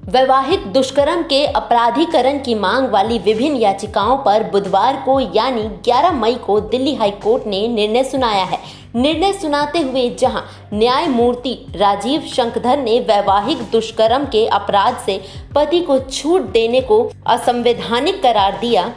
वैवाहिक दुष्कर्म के अपराधीकरण की मांग वाली विभिन्न याचिकाओं पर बुधवार को यानी 11 मई को दिल्ली हाई कोर्ट ने निर्णय सुनाया है। निर्णय सुनाते हुए जहां न्यायमूर्ति राजीव शंकधर ने वैवाहिक दुष्कर्म के अपराध से पति को छूट देने को असंवैधानिक करार दिया,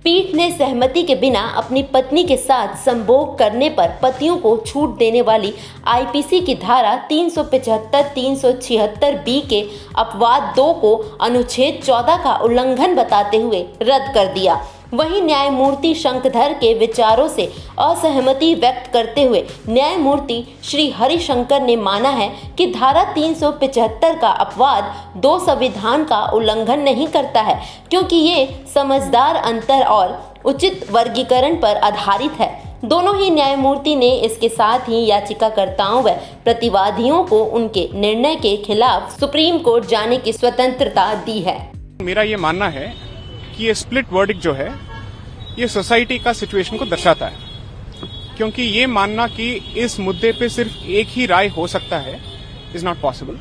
पीठ ने सहमति के बिना अपनी पत्नी के साथ संभोग करने पर पतियों को छूट देने वाली आईपीसी की धारा 375-376 बी के अपवाद 2 को अनुच्छेद 14 का उल्लंघन बताते हुए रद्द कर दिया। वहीं न्यायमूर्ति शंकधर के विचारों से असहमति व्यक्त करते हुए न्यायमूर्ति श्री हरिशंकर ने माना है कि धारा 375 का अपवाद 2 संविधान का उल्लंघन नहीं करता है, क्योंकि ये समझदार अंतर और उचित वर्गीकरण पर आधारित है। दोनों ही न्यायमूर्ति ने इसके साथ ही याचिकाकर्ताओं व प्रतिवादियों को उनके निर्णय के खिलाफ सुप्रीम कोर्ट जाने की स्वतंत्रता दी है। मेरा ये मानना है कि ये स्प्लिट वर्डिक्ट जो है ये सोसाइटी का सिचुएशन को दर्शाता है, क्योंकि ये मानना कि इस मुद्दे पे सिर्फ एक ही राय हो सकता है इज नॉट पॉसिबल।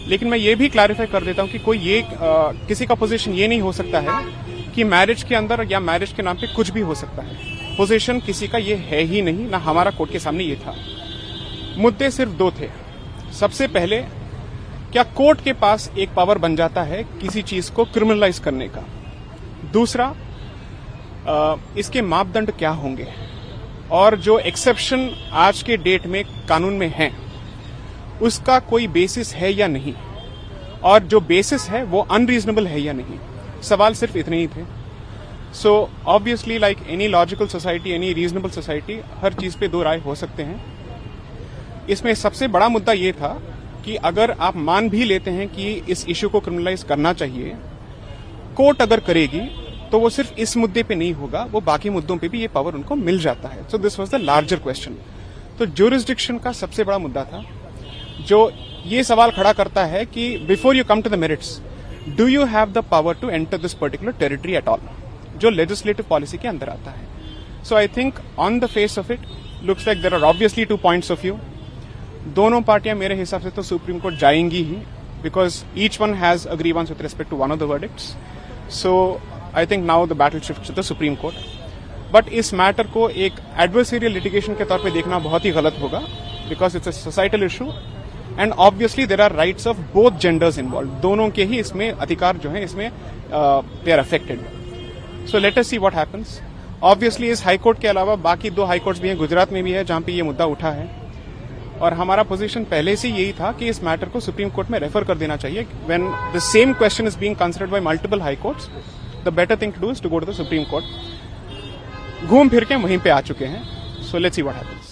लेकिन मैं ये भी क्लैरिफाई कर देता हूं कि कोई ये किसी का पोजीशन ये नहीं हो सकता है कि मैरिज के अंदर या मैरिज के नाम पे कुछ भी हो सकता है। पोजीशन किसी का ये है ही नहीं, ना हमारा कोर्ट के सामने ये था। मुद्दे सिर्फ 2 थे। सबसे पहले, क्या कोर्ट के पास एक पावर बन जाता है किसी चीज को क्रिमिनलाइज करने का? दूसरा, इसके मापदंड क्या होंगे और जो एक्सेप्शन आज के डेट में कानून में है उसका कोई बेसिस है या नहीं, और जो बेसिस है वो अनरीजनेबल है या नहीं। सवाल सिर्फ इतने ही थे। So obviously like any logical society, any reasonable society, हर चीज पे 2 राय हो सकते हैं। इसमें सबसे बड़ा मुद्दा ये था कि अगर आप मान भी लेते हैं कि इस इश्यू को क्रिमिनलाइज करना चाहिए, कोर्ट अगर करेगी तो वो सिर्फ इस मुद्दे पे नहीं होगा, वो बाकी मुद्दों पे भी ये पावर उनको मिल जाता है। So this was the larger question. तो ज्यूरिसडिक्शन का सबसे बड़ा मुद्दा था, जो ये सवाल खड़ा करता है कि before you come to the merits, do you have the power to enter this particular territory at all, जो लेजिस्लेटिव पॉलिसी के अंदर आता है। So I think on the face of it looks like there are obviously 2 points of view. दोनों पार्टियां मेरे हिसाब से तो सुप्रीम कोर्ट जाएंगी ही, because each one has a grievance with respect to one of the verdicts. So I think now the battle shifts to the supreme court. But इस matter को एक एडवर्सरियल लिटिगेशन के तौर पे देखना बहुत ही गलत होगा, because it's a societal issue and obviously there are rights of both genders involve. दोनों के ही इसमें अधिकार जो है इसमें they are affected. So let us see what happens. Obviously इस हाईकोर्ट के अलावा बाकी 2 हाईकोर्ट्स भी हैं, गुजरात में भी है जहां पे ये मुद्दा उठा है, और हमारा पोजीशन पहले से यही था कि इस मैटर को सुप्रीम कोर्ट में रेफर कर देना चाहिए। When the same question is being considered by multiple high courts, the better thing to do is to go to the supreme court. घूम फिर के वहीं पे आ चुके हैं। So let's see what happens.